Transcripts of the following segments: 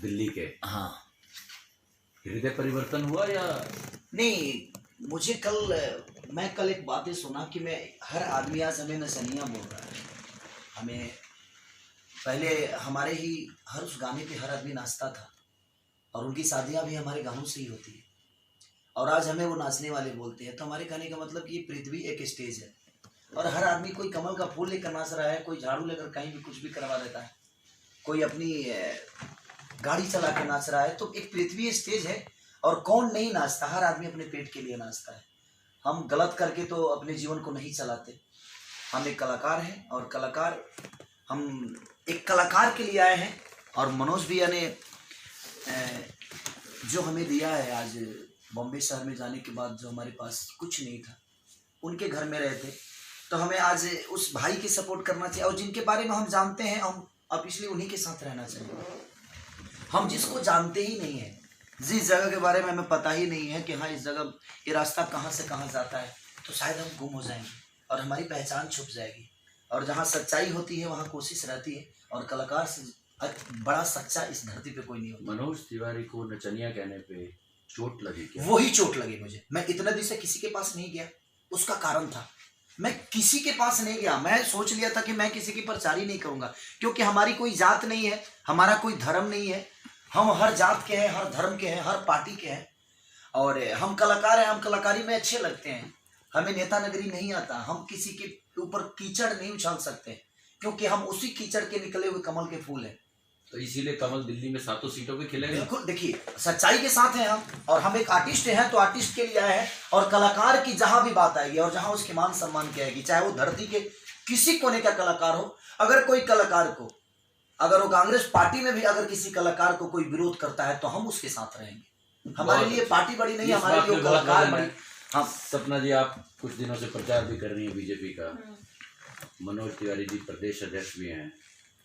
दिल्ली के। हाँ। हृदय परिवर्तन हुआ या नहीं, मुझे मैं कल एक बातें सुना कि मैं हर आदमी आज हमें नचनिया बोल रहा है। हमें पहले हमारे ही हर उस गाने पे हर आदमी नाचता था और उनकी शादियां भी हमारे गानों से ही होती है और आज हमें वो नाचने वाले बोलते हैं। तो हमारे कहने का मतलब कि ये पृथ्वी एक स्टेज है और हर आदमी कोई कमल का फूल लेकर नाच रहा है, कोई झाड़ू लेकर कहीं भी कुछ भी करवा देता है, कोई अपनी गाड़ी चला के नाच रहा है। तो एक पृथ्वी स्टेज है और कौन नहीं नाचता, हर आदमी अपने पेट के लिए नाचता है। हम गलत करके तो अपने जीवन को नहीं चलाते। हम एक कलाकार हैं और हम एक कलाकार के लिए आए हैं। और मनोज भैया ने जो हमें दिया है आज बॉम्बे शहर में जाने के बाद, जो हमारे पास कुछ नहीं था, उनके घर में रहे थे, तो हमें आज उस भाई की सपोर्ट करना चाहिए और जिनके बारे में हम जानते हैं हम अब इसलिए उन्हीं के साथ रहना चाहिए। हम जिसको जानते ही नहीं है, जिस जगह के बारे में हमें पता ही नहीं है कि हाँ इस जगह ये रास्ता कहाँ से कहाँ जाता है, तो शायद हम गुम हो जाएंगे और हमारी पहचान छुप जाएगी। और जहाँ सच्चाई होती है वहाँ कोशिश रहती है और कलाकार से बड़ा सच्चा इस धरती पे कोई नहीं होता। मनोज तिवारी को नचनिया कहने पे चोट लगी क्या? वही चोट लगी मुझे। मैं इतने दिन से किसी के पास नहीं गया, उसका कारण था मैं किसी के पास नहीं गया। मैं सोच लिया था कि मैं किसी की प्रचारी नहीं करूंगा, क्योंकि हमारी कोई जात नहीं है, हमारा कोई धर्म नहीं है। हम हर जात के हैं, हर धर्म के हैं, हर पार्टी के हैं और हम कलाकार हैं। हम कलाकारी में अच्छे लगते हैं, हमें नेता नगरी नहीं आता। हम किसी के ऊपर कीचड़ नहीं उछाल सकते क्योंकि हम उसी कीचड़ के निकले हुए कमल के फूल हैं। तो इसीलिए कमल दिल्ली में 7 सीटों पे खिलेंगे। बिल्कुल, देखिए सच्चाई के साथ हैं हम और हम एक आर्टिस्ट हैं तो आर्टिस्ट के लिए आए हैं। और कलाकार की जहां भी बात आएगी और जहां उसके मान सम्मान की आएगी, चाहे वो धरती के किसी कोने का कलाकार हो, अगर कोई कलाकार को, अगर वो कांग्रेस पार्टी में भी अगर किसी कलाकार को कोई विरोध करता है तो हम उसके साथ रहेंगे। हमारे लिए पार्टी बड़ी नहीं, हमारे लिए कलाकार बड़ी। हाँ सपना जी, आप कुछ दिनों से प्रचार भी कर रही हैं बीजेपी का। मनोज तिवारी जी प्रदेश अध्यक्ष भी हैं,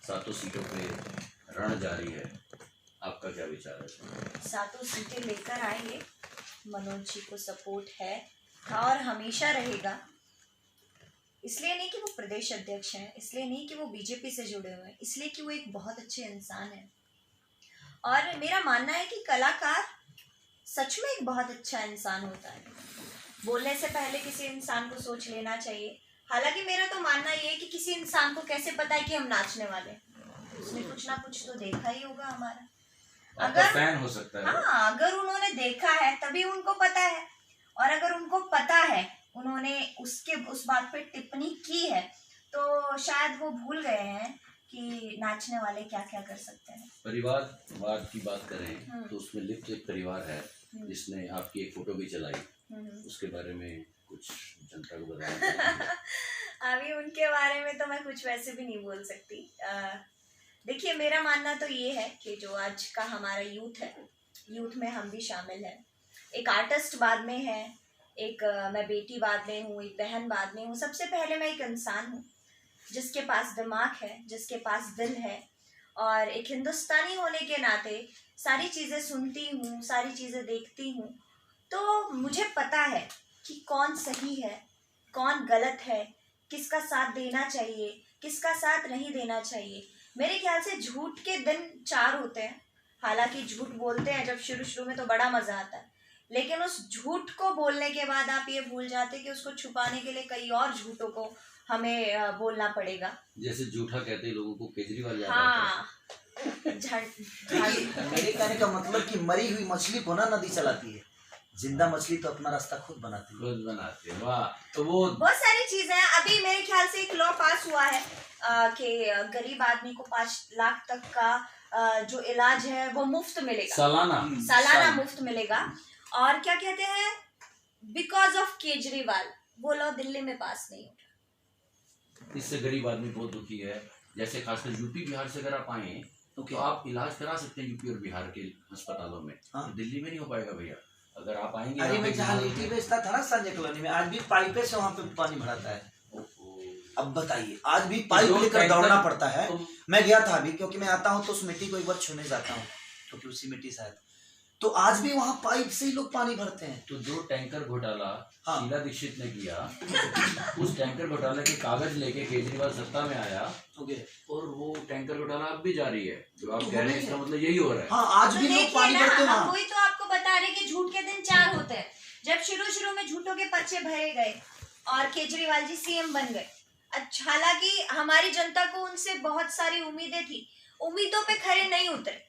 7 सीटों पे रण जारी है, आपका क्या विचार है? 7 सीटें लेकर आएंगे। मनोज जी को सपोर्ट है और हमेशा रहेगा। इसलिए नहीं कि वो प्रदेश अध्यक्ष हैं, इसलिए नहीं कि वो बीजेपी से जुड़े हुए हैं, इसलिए कि वो एक बहुत अच्छे इंसान हैं। और मेरा मानना है कि कलाकार सच में एक बहुत अच्छा इंसान होता है। बोलने से पहले किसी इंसान को सोच लेना चाहिए। हालांकि मेरा तो मानना ये है कि किसी इंसान को कैसे पता है कि हम नाचने वाले, उसने कुछ ना कुछ तो देखा ही होगा हमारा। अगर फैन हो सकता है। हाँ, अगर उन्होंने देखा है तभी उनको पता है, और अगर उनको पता है, उन्होंने उस बात पे टिप्पणी की है, तो शायद वो भूल गए हैं कि नाचने वाले क्या क्या कर सकते हैं। परिवारवाद की बात करें तो उसमें लिप्त एक परिवार है जिसने आपकी एक फोटो भी चलाई, उसके बारे में कुछ जनता को बताना। अभी उनके बारे में तो मैं कुछ वैसे भी नहीं बोल सकती। देखिए, मेरा मानना तो ये है कि जो आज का हमारा यूथ है, यूथ में हम भी शामिल हैं। एक आर्टिस्ट बाद में है, एक मैं बेटी बाद में हूँ, एक बहन बाद में हूँ। सबसे पहले मैं एक इंसान हूँ जिसके पास दिमाग है, जिसके पास दिल है, और एक हिंदुस्तानी होने के नाते सारी चीज़ें सुनती हूँ, सारी चीज़ें देखती हूँ। तो मुझे पता है कि कौन सही है, कौन गलत है, किसका साथ देना चाहिए, किसका साथ नहीं देना चाहिए। मेरे ख्याल से झूठ के दिन 4 होते हैं। हालांकि झूठ बोलते हैं जब शुरू में तो बड़ा मजा आता है, लेकिन उस झूठ को बोलने के बाद आप ये भूल जाते हैं कि उसको छुपाने के लिए कई और झूठों को हमें बोलना पड़ेगा। जैसे झूठा कहते हैं लोगों को केजरीवाल याद हाँ। मेरे कहने का मतलब कि मरी हुई मछली को ना नदी चलाती है, जिंदा मछली तो अपना रास्ता खुद बनाती है। वाह, तो वो बहुत सारी चीजें हैं। अभी मेरे ख्याल से एक लॉ पास हुआ है कि गरीब आदमी को 5 लाख तक का जो इलाज है वो मुफ्त मिलेगा, सालाना मुफ्त मिलेगा। और क्या कहते हैं, बिकॉज ऑफ केजरीवाल वो लॉ दिल्ली में पास नहीं होगा। इससे गरीब आदमी बहुत दुखी है। जैसे खासकर यूपी बिहार से अगर आप आए तो आप इलाज करा सकते हैं यूपी और बिहार के अस्पतालों में। तो दिल्ली में नहीं हो पाएगा भैया, अगर आप आएंगे। अरे मैं जहाँ लिट्टी बेचता था ना संजय कॉलोनी में, आज भी पाइपे से वहाँ पे पानी भराता है। अब बताइए, आज भी पाइप लेकर दौड़ना पड़ता है। मैं गया था अभी, क्योंकि मैं आता हूँ तो उस मिट्टी को एक बार छूने जाता हूँ, क्योंकि उसी मिट्टी शायद तो आज भी वहाँ पाइप से ही लोग पानी भरते हैं। तो जो टैंकर घोटाला हाँ। शीला दीक्षित ने किया, उस टैंकर घोटाले के कागज लेके केजरीवाल सत्ता में आया, और वो टैंकर घोटाला अब भी जारी है। जो आप कह रहे हैं इसका मतलब यही हो रहा है। हाँ, आज तो भी लोग देखिए पानी ना, भरते हैं हम वहाँ। वही तो आपको बता रहे कि झूठ के दिन 4 होते हैं। जब शुरू में झूठों के पर्चे भरे गए और केजरीवाल जी सीएम बन गए, अच्छा, हालांकि हमारी जनता को उनसे बहुत सारी उम्मीदें थी, उम्मीदों पे खरे नहीं उतरे।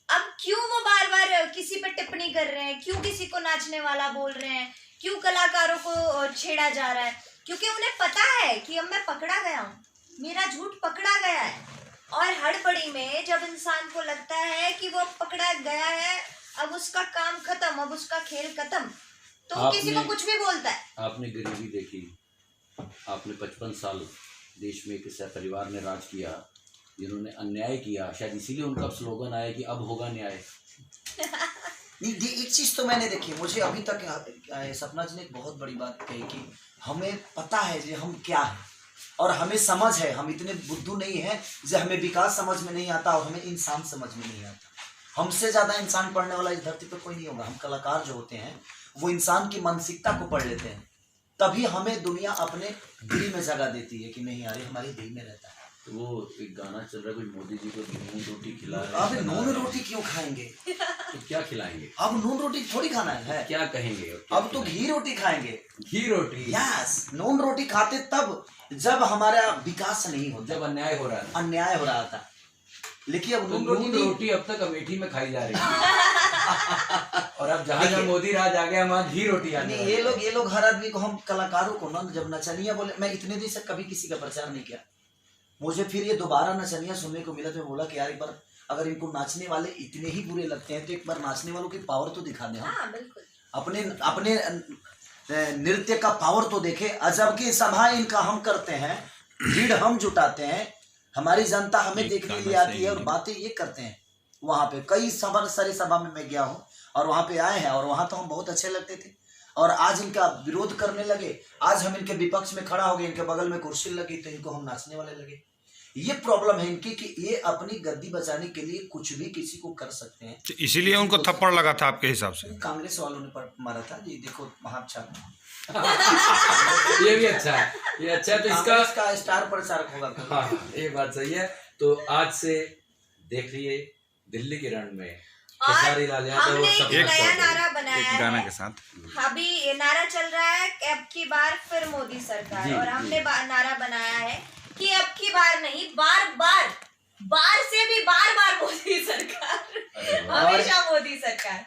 अब क्यों वो बार बार किसी पे टिप्पणी कर रहे हैं, क्यों किसी को नाचने वाला बोल रहे हैं, क्यों कलाकारों को छेड़ा जा रहा है? क्योंकि उन्हें पता है कि अब मैं पकड़ा गया हूँ, मेरा झूठ पकड़ा गया है। और हड़बड़ी में जब इंसान को लगता है कि वो पकड़ा गया है, अब उसका काम खत्म, अब उसका खेल खत्म, तो किसी को कुछ भी बोलता है। आपने गरीबी देखी, आपने 55 साल देश में एक ऐसा परिवार ने राज किया जिन्होंने अन्याय किया, शायद इसीलिए उनका स्लोगन आया कि अब होगा न्याय। नहीं, एक चीज तो मैंने देखी, मुझे अभी तक सपना जी ने एक बहुत बड़ी बात कही कि हमें पता है कि हम क्या है, और हमें समझ है, हम इतने बुद्धू नहीं है जो हमें विकास समझ में नहीं आता और हमें इंसान समझ में नहीं आता। हमसे ज्यादा इंसान पढ़ने वाला इस धरती पर कोई नहीं होगा। हम कलाकार जो होते हैं वो इंसान की मानसिकता को पढ़ लेते हैं, तभी हमें दुनिया अपने दिल में जगह देती है कि नहीं यार, हमारे दिल में रहता है। तो वो एक गाना चल रहा है, कुछ मोदी जी को नून रोटी खिला रहे अब हैं। नून रोटी क्यों खाएंगे? तो क्या खिलाएंगे? अब नून रोटी थोड़ी खाना है, क्या कहेंगे? अब तो घी रोटी खाएंगे। घी रोटी? यस, नून रोटी खाते तब जब हमारा विकास नहीं होता, जब अन्याय हो रहा था। अन्याय हो रहा था। लेकिन अब नून रोटी अब तक अमेठी में खाई जा रही है। और अब जहाँ मोदी राज आ गया वहाँ घी रोटी आ गई। ये लोग हर आदमी को, हम कलाकारों को ना जब नचनिया बोले, मैं इतने दिन से कभी किसी का प्रचार नहीं किया, मुझे फिर ये दोबारा नचनिया सुनने को मिला, तो बोला कि यार एक बार अगर इनको नाचने वाले इतने ही बुरे लगते हैं तो एक बार नाचने वालों की पावर तो दिखा दें। हाँ, बिल्कुल। अपने नृत्य का पावर तो देखे। अजब की सभा इनका हम करते हैं, भीड़ हम जुटाते हैं, हमारी जनता हमें देखने लिए आती है और बातें ये करते हैं। वहां पे कई सारी सभा में मैं गया हूँ और वहां पे आए हैं, और वहां तो हम बहुत अच्छे लगते थे, और आज इनका विरोध करने लगे, आज हम इनके विपक्ष में खड़ा हो गए, इनके बगल में कुर्सी लगी तो इनको हम नाचने वाले लगे। ये प्रॉब्लम है इनकी कि ये अपनी गद्दी बचाने के लिए कुछ भी किसी को कर सकते हैं। तो इसीलिए उनको थप्पड़ लगा था आपके हिसाब से? कांग्रेस वालों ने मारा था जी, देखो महाप्रचार। ये भी अच्छा है, ये अच्छा है। तो इसका स्टार प्रचारक होगा। हाँ, ये बात सही है। तो आज से देख लिए दिल्ली के रण में खेसारी लाल यादव हमने और एक नया नारा बनाया है, गाना के साथ। अभी ये नारा चल रहा है कि अब की बार फिर मोदी सरकार, और हमने नारा बनाया है कि अब की बार नहीं, बार से भी बार मोदी सरकार, हमेशा मोदी सरकार,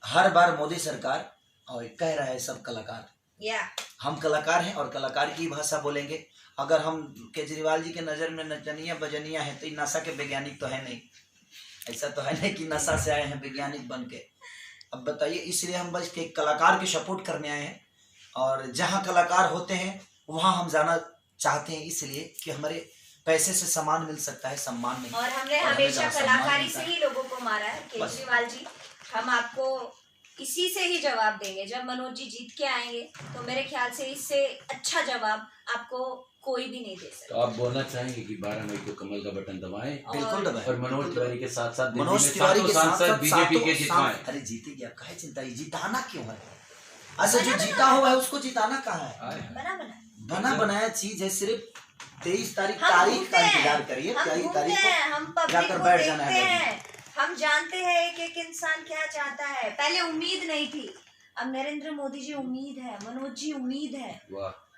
हर बार मोदी सरकार। और कह रहा है सब कलाकार, हम कलाकार हैं और कलाकार की भाषा बोलेंगे। अगर हम केजरीवाल जी के नजर में नचनिया बजनिया है तो नशा के वैज्ञानिक तो है नहीं, ऐसा तो है नहीं कि नशा से आए हैं वैज्ञानिक बन के। अब बताइए, इसलिए हम बस के कलाकार की सपोर्ट करने आए हैं, और जहाँ कलाकार होते हैं वहाँ हम जाना चाहते हैं, इसलिए कि हमारे पैसे से सम्मान मिल सकता है, सम्मान नहीं। और हमने हमेशा कलाकारी से ही लोगों को मारा है। केजरीवाल जी, हम आपको इसी से ही जवाब देंगे। जब मनोज जी जीत के आएंगे तो मेरे ख्याल से इससे अच्छा जवाब आपको कोई भी नहीं दे सकता। तो आप बोलना चाहेंगे कि 12 मई को कमल का बटन दबाएं, बिल्कुल दबाएं, और मनोज तिवारी के साथ साथ मनोज तिवारी के साथ बीजेपी के जितवाएं। अरे जीते क्या, काहे चिंता, जिताना क्यों है? अच्छा, जो जीता हुआ है उसको जिताना कहाँ है? बना बनाया चीज है। सिर्फ 23 तारीख का इंतजार करिए, 23 तारीख को जाकर बैठ जाना है। हम जानते हैं कि एक इंसान क्या चाहता है। पहले उम्मीद नहीं थी, अब नरेंद्र मोदी जी उम्मीद है, मनोज जी उम्मीद है,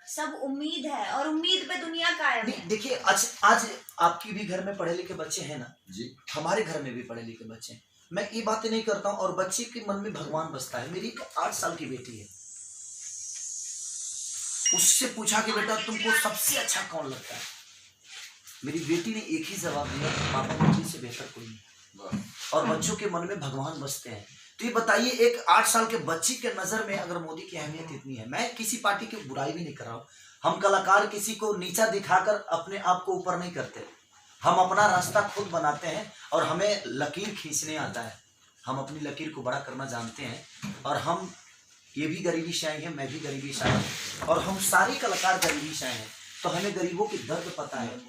सब उम्मीद है, और उम्मीद पे दुनिया कायम है। देखिए, आज आपकी भी घर में पढ़े लिखे बच्चे हैं ना जी, हमारे घर में भी पढ़े लिखे बच्चे हैं। मैं ये बातें नहीं करता हूँ, और बच्चे के मन में भगवान बसता है। मेरी 8 साल की बेटी है, उससे पूछा कि बेटा तुमको सबसे अच्छा कौन लगता है? मेरी बेटी ने एक ही जवाब दिया, पापा मुझे से बेहतर कोई नहीं। और बच्चों के मन में भगवान बसते हैं। तो ये बताइए, एक 8 साल के बच्ची के नजर में अगर मोदी की अहमियत इतनी है, मैं किसी पार्टी की बुराई भी नहीं कर रहा हूँ। हम कलाकार किसी को नीचा दिखाकर अपने आप को ऊपर नहीं करते, हम अपना रास्ता खुद बनाते हैं, और हमें लकीर खींचने आता है। हम अपनी लकीर को बड़ा करना जानते हैं, और हम ये भी गरीबी से आए हैं, मैं भी गरीबी से आया, और हम सारे कलाकार गरीबी से आए हैं। तो हमें गरीबों की दर्द पता है,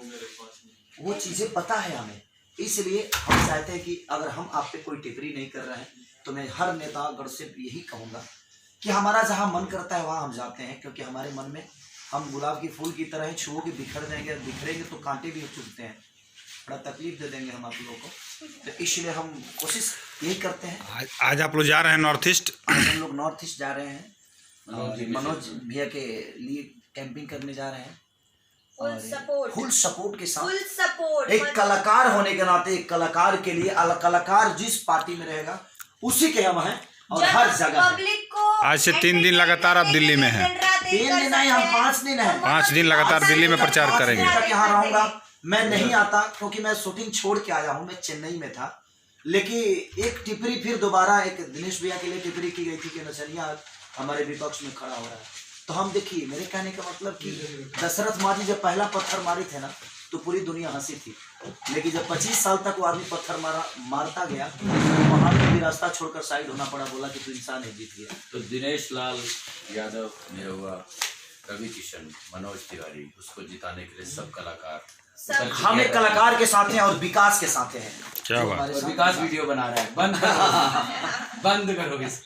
वो चीजें पता है हमें इसलिए हम चाहते हैं कि अगर हम आप पे कोई टिप्पणी नहीं कर रहे हैं तो मैं हर नेतागण से यही कहूँगा कि हमारा जहाँ मन करता है वहाँ हम जाते हैं, क्योंकि हमारे मन में हम गुलाब की फूल की तरह ही छुओ के बिखर जाएंगे, बिखरेंगे तो कांटे भी चुभते हैं, बड़ा तकलीफ दे देंगे हम आप लोगों को। तो इसलिए हम कोशिश यही करते हैं। आज आप लोग जा रहे हैं नॉर्थ ईस्ट? आज हम लोग नॉर्थ ईस्ट जा रहे हैं, मनोज भैया के लिए कैंपिंग करने जा रहे हैं। फुल सपोर्ट के साथ, फुल सपोर्ट। एक कलाकार होने के नाते, एक कलाकार के लिए कलाकार जिस पार्टी में रहेगा उसी के हम हैं और हर जगह पब्लिक को आज से 3 दिन लगातार आप दिल्ली में हैं? 3 दिन नहीं, हम 5 दिन हैं। 5 दिन लगातार दिल्ली में प्रचार करेंगे। यहाँ रहूंगा, मैं नहीं आता क्योंकि मैं शूटिंग छोड़ के आया हूँ, मैं चेन्नई में था। लेकिन एक टिप्पणी फिर दोबारा एक दिनेश भैया के लिए टिप्पणी की गई थी कि नचनिया हमारे विपक्ष में खड़ा हो रहा है। तो हम देखिए, मेरे कहने का मतलब कि दशरथ माँ जी जब पहला पत्थर मारे थे ना तो पूरी दुनिया हंसी थी, लेकिन जब 25 साल तक वो आदमी पत्थर मारता गया तो वहां भी रास्ता छोड़कर साइड होना पड़ा, बोला कि तू इंसान है, जीत गया। तो दिनेश लाल यादव, निरहुआ, रवि किशन, मनोज तिवारी, उसको जिताने के लिए सब कलाकार, हम एक कलाकार के साथ हैं और विकास के साथ हैं। क्या बात। और विकास वीडियो बना रहा है, बंद करो बंद करो इस